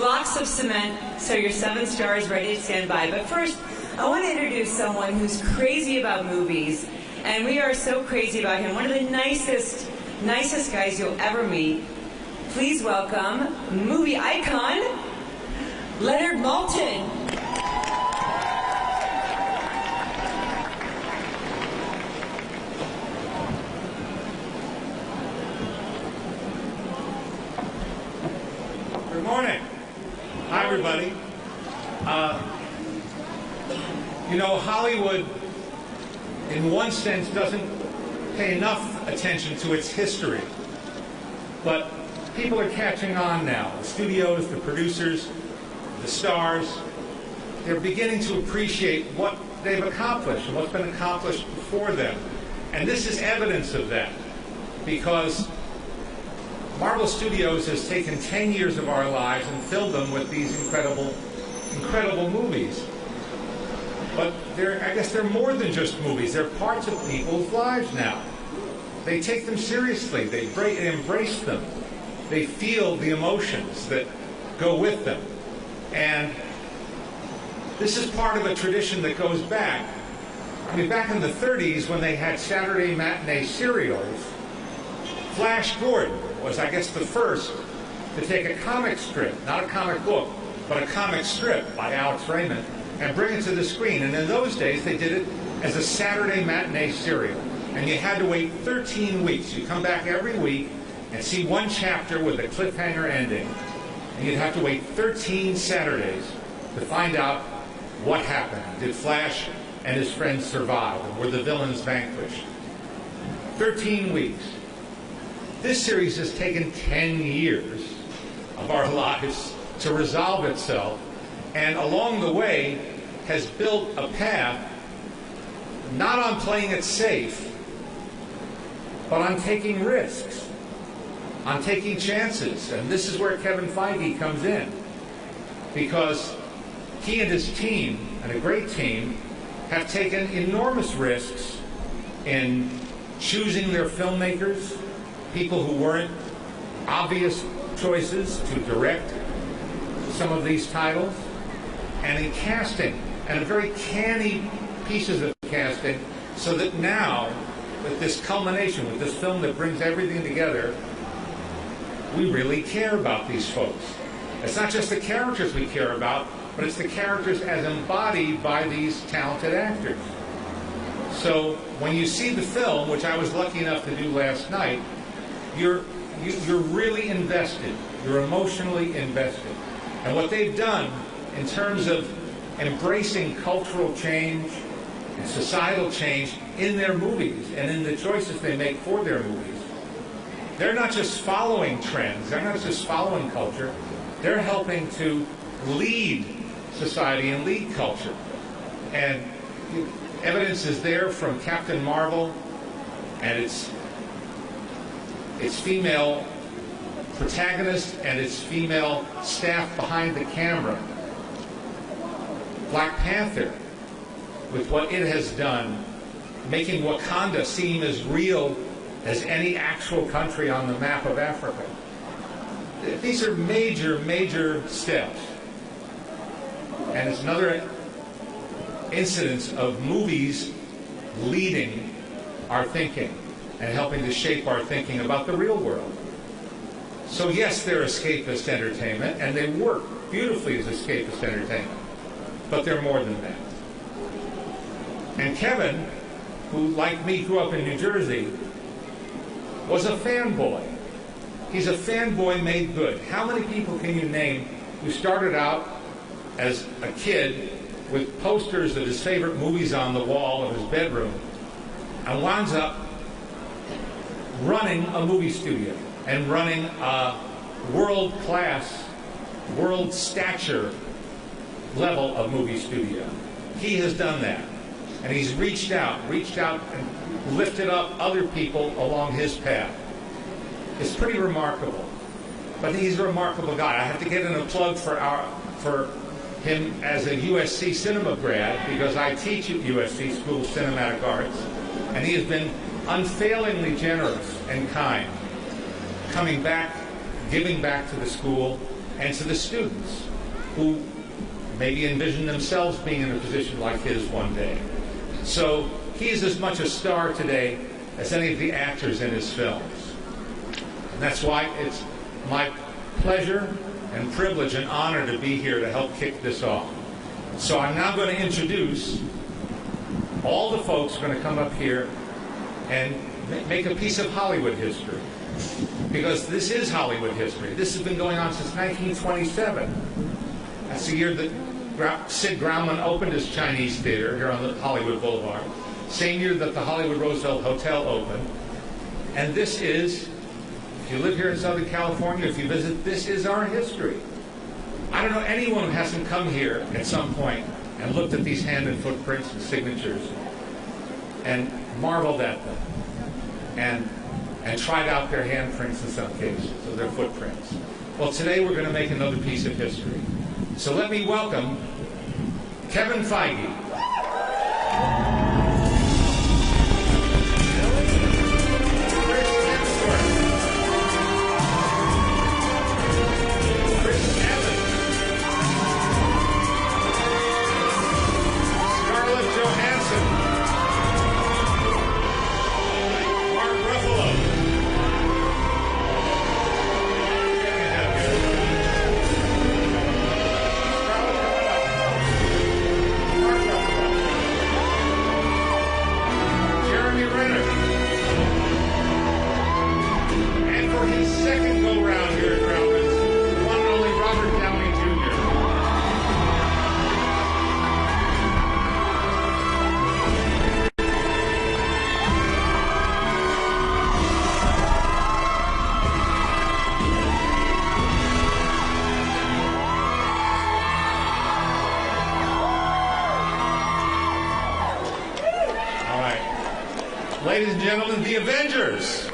blocks of cement, so your 7 stars ready to stand by. But first, I want to introduce someone who's crazy about movies, and we are so crazy about him. One of the nicest guys you'll ever meet. Please welcome movie icon, Leonard Maltin. Good morning. Hi, everybody. You know, Hollywood, in one sense, doesn't pay enough attention to its history. But people are catching on now. The studios, the producers, the stars, they're beginning to appreciate what they've accomplished and what's been accomplished before them. And this is evidence of that, because Marvel Studios has taken 10 years of our lives and filled them with these incredible movies. But I guess they're more than just movies. They're parts of people's lives now. They take them seriously. They embrace them. They feel the emotions that go with them. And this is part of a tradition that goes back. I mean, back in the 30s, when they had Saturday matinee serials, Flash Gordon was, I guess, the first to take a comic strip, not a comic book, but a comic strip by Alex Raymond, and bring it to the screen. And in those days, they did it as a Saturday matinee serial. And you had to wait 13 weeks. You come back every week and see one chapter with a cliffhanger ending. And you'd have to wait 13 Saturdays to find out what happened. Did Flash and his friends survive? Or were the villains vanquished? 13 weeks. This series has taken 10 years of our lives to resolve itself, and along the way has built a path not on playing it safe, but on taking risks, on taking chances. And this is where Kevin Feige comes in, because he and his team, and a great team, have taken enormous risks in choosing their filmmakers, people who weren't obvious choices to direct some of these titles, and in casting, and very canny pieces of casting, so that now, with this culmination, with this film that brings everything together, we really care about these folks. It's not just the characters we care about, but it's the characters as embodied by these talented actors. So when you see the film, which I was lucky enough to do last night, you're really invested. You're emotionally invested. And what they've done in terms of embracing cultural change and societal change in their movies and in the choices they make for their movies, they're not just following trends, they're not just following culture, they're helping to lead society and lead culture. And evidence is there from Captain Marvel and its female protagonist and its female staff behind the camera. Black Panther, with what it has done, making Wakanda seem as real as any actual country on the map of Africa. These are major steps. And it's another incidence of movies leading our thinking and helping to shape our thinking about the real world. So yes, they're escapist entertainment, and they work beautifully as escapist entertainment, but they're more than that. And Kevin, who, like me, grew up in New Jersey, was a fanboy. He's a fanboy made good. How many people can you name who started out as a kid with posters of his favorite movies on the wall of his bedroom and winds up running a movie studio and running a world-class, world-stature level of movie studio? He has done that. And he's reached out and lifted up other people along his path. It's pretty remarkable. But he's a remarkable guy. I have to get in a plug for him as a USC cinema grad, because I teach at USC School of Cinematic Arts, and he has been unfailingly generous and kind, coming back, giving back to the school, and to the students who maybe envision themselves being in a position like his one day. So he's as much a star today as any of the actors in his films. And that's why it's my pleasure and privilege and honor to be here to help kick this off. So I'm now going to introduce all the folks who are going to come up here and make a piece of Hollywood history. Because this is Hollywood history. This has been going on since 1927. That's the year that Sid Grauman opened his Chinese theater here on the Hollywood Boulevard. Same year that the Hollywood Roosevelt Hotel opened. And this is, if you live here in Southern California, if you visit, this is our history. I don't know anyone who hasn't come here at some point and looked at these hand and footprints and signatures and marveled at them and tried out their handprints in some cases, or their footprints. Well, today we're going to make another piece of history. So let me welcome Kevin Feige. Scarlett Johansson, Ruffalo. Renner. And for his second go-round here at Grauman's, the one and only Robert Downey Jr. All right. Ladies and gentlemen, the Avengers.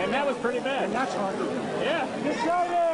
And that was pretty bad. And that's hard to do. Yeah. Decided!